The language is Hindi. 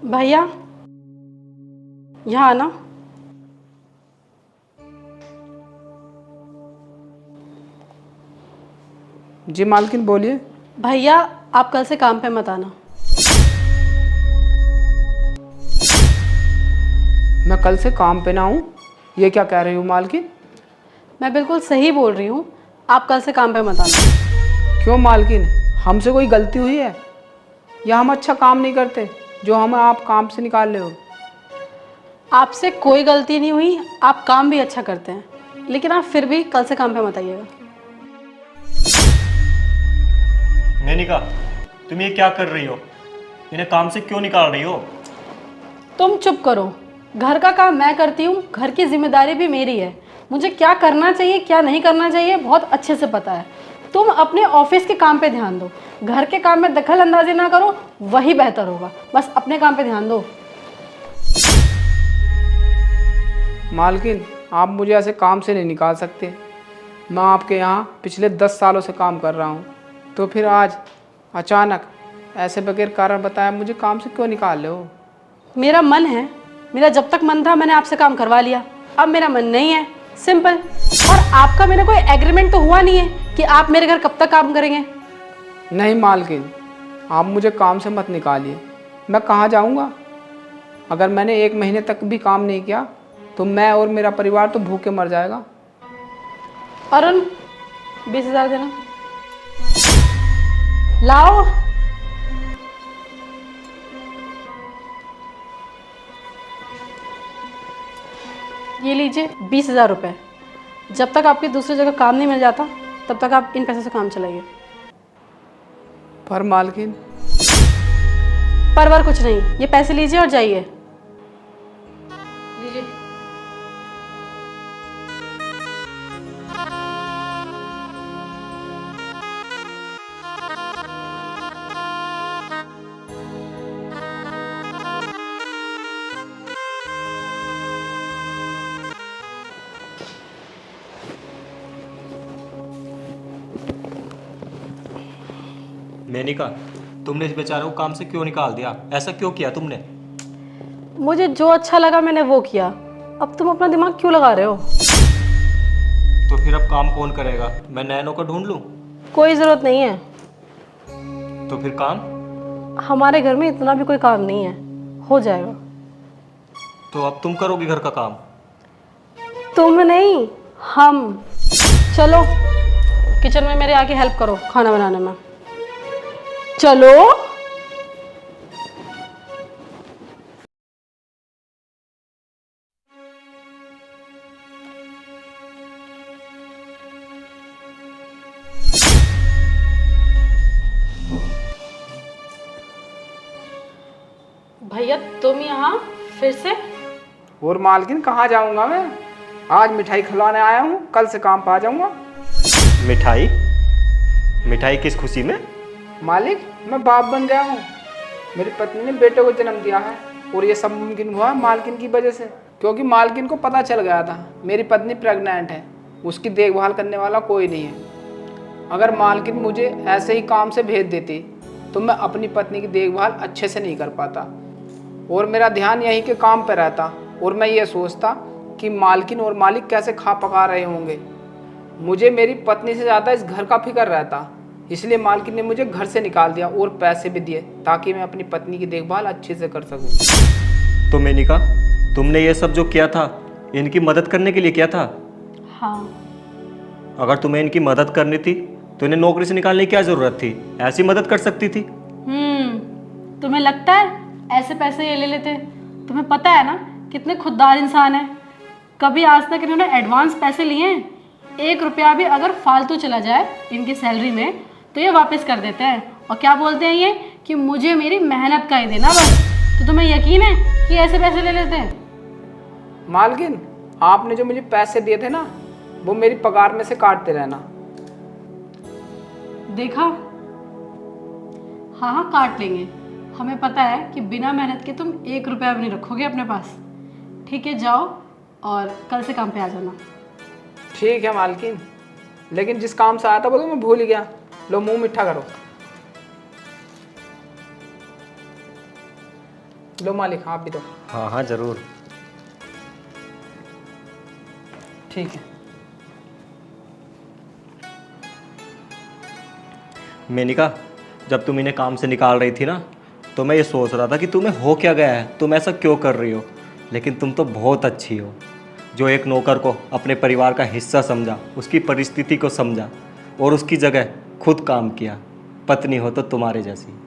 भैया यहाँ आना। जी मालकिन बोलिए। भैया आप कल से काम पे मत आना। मैं कल से काम पे ना आऊँ, ये क्या कह रही हूँ मालकिन? मैं बिल्कुल सही बोल रही हूँ, आप कल से काम पे मत आना। क्यों मालकिन, हमसे कोई गलती हुई है या हम अच्छा काम नहीं करते जो हमें आप काम से निकाल रहे हो? आपसे कोई गलती नहीं हुई, आप काम भी अच्छा करते हैं, लेकिन आप फिर भी कल से काम पे मत आइएगा। मेनिका, तुम ये क्या कर रही हो? इन्हें काम से क्यों निकाल रही हो? तुम चुप करो। घर का काम मैं करती हूँ, घर की जिम्मेदारी भी मेरी है। मुझे क्या करना चाहिए क्या नहीं करना चाहिए बहुत अच्छे से पता है। तुम अपने ऑफिस के काम पे ध्यान दो, घर के काम में दखल अंदाजी ना करो, वही बेहतर होगा। बस अपने काम पे ध्यान दो। मालकिन आप मुझे ऐसे काम से नहीं निकाल सकते। मैं आपके यहाँ पिछले 10 सालों से काम कर रहा हूँ, तो फिर आज अचानक ऐसे बगैर कारण बताया मुझे काम से क्यों निकाल रहे हो? मेरा मन है, मेरा जब तक मन था मैंने आपसे काम करवा लिया। अब मेरा मन नहीं है, सिंपल। और आपका मेरा कोई एग्रीमेंट तो हुआ नहीं है कि आप मेरे घर कब तक काम करेंगे। नहीं मालकिन, आप मुझे काम से मत निकालिए। मैं कहाँ जाऊँगा? अगर मैंने 1 महीने तक भी काम नहीं किया तो मैं और मेरा परिवार तो भूखे मर जाएगा। अरुण 20,000 देना। लाओ। ये लीजिए 20,000 रुपये। जब तक आपकी दूसरी जगह काम नहीं मिल जाता तब तक आप इन पैसों से काम चलाइए। पर मालकिन। परवर कुछ नहीं, ये पैसे लीजिए और जाइए। लीजिए। मेनिका, तुमने इस बेचारे को काम से क्यों निकाल दिया? ऐसा क्यों किया तुमने? मुझे जो अच्छा लगा मैंने वो किया। अब तुम अपना दिमाग क्यों लगा रहे हो? तो फिर अब काम कौन करेगा? मैं नया नौकर ढूंढ लूँ? कोई ज़रूरत नहीं है। तो फिर काम? हमारे घर में इतना भी कोई काम नहीं है, हो जाएगा। तो अब तुम करोगी घर का काम? तुम नहीं, हम। चलो किचन में मेरे आके हेल्प करो खाना बनाने में। चलो। भैया तुम यहाँ फिर से? और मालकिन कहाँ जाऊँगा मैं? आज मिठाई खिलाने आया हूँ, कल से काम पर आ जाऊँगा। मिठाई? मिठाई किस खुशी में? मालिक मैं बाप बन गया हूँ। मेरी पत्नी ने बेटे को जन्म दिया है और ये सब मुमकिन हुआ मालकिन की वजह से, क्योंकि मालकिन को पता चल गया था मेरी पत्नी प्रेग्नेंट है। उसकी देखभाल करने वाला कोई नहीं है। अगर मालकिन मुझे ऐसे ही काम से भेज देती तो मैं अपनी पत्नी की देखभाल अच्छे से नहीं कर पाता और मेरा ध्यान यहीं के काम पर रहता और मैं ये सोचता कि मालकिन और मालिक कैसे खा पका रहे होंगे। मुझे मेरी पत्नी से ज़्यादा इस घर का फिक्र रहता, इसलिए मालकिन ने मुझे घर से निकाल दिया और पैसे भी दिए ताकि मैं अपनी पत्नी की देखभाल अच्छे से कर सकूं। तो मेनिका, तुमने ये सब जो किया था इनकी मदद करने के लिए किया था? हाँ। अगर तुम्हें इनकी मदद करनी थी तो इन्हें नौकरी से निकालने की क्या ज़रूरत थी? ऐसी मदद कर सकती थी। तुम्हें लगता है ऐसे पैसे ये ले लेते? तुम्हें पता है ना कितने खुददार इंसान है। कभी आज तक इन्होंने एडवांस पैसे लिए हैं? 1 रुपया भी अगर फालतू चला जाए इनकी सैलरी में तो ये वापस कर देते हैं और क्या बोलते हैं ये कि मुझे मेरी मेहनत का ही देना बस। तो तुम्हें यकीन है कि ऐसे पैसे ले लेते हैं? मालकिन आपने जो मुझे पैसे दिए थे ना, वो मेरी पगार में से काटते रहना। देखा? हाँ हाँ काट लेंगे। हमें पता है कि बिना मेहनत के तुम 1 रुपया भी नहीं रखोगे अपने पास। ठीक है जाओ और कल से काम पे आ जाना। ठीक है मालकिन, लेकिन जिस काम से आया था वो तो मैं भूल ही गया। लो मुंह मीठा करो। लो मालिक, आप भी दो। हाँ हाँ ज़रूर। ठीक है। मेनिका, जब तुम इन्हें काम से निकाल रही थी ना, तो मैं ये सोच रहा था कि तुम्हें हो क्या गया है, तुम ऐसा क्यों कर रही हो। लेकिन तुम तो बहुत अच्छी हो, जो एक नौकर को अपने परिवार का हिस्सा समझा, उसकी परिस्थिति को समझा और उसकी जगह खुद काम किया। पत्नी हो तो तुम्हारे जैसी।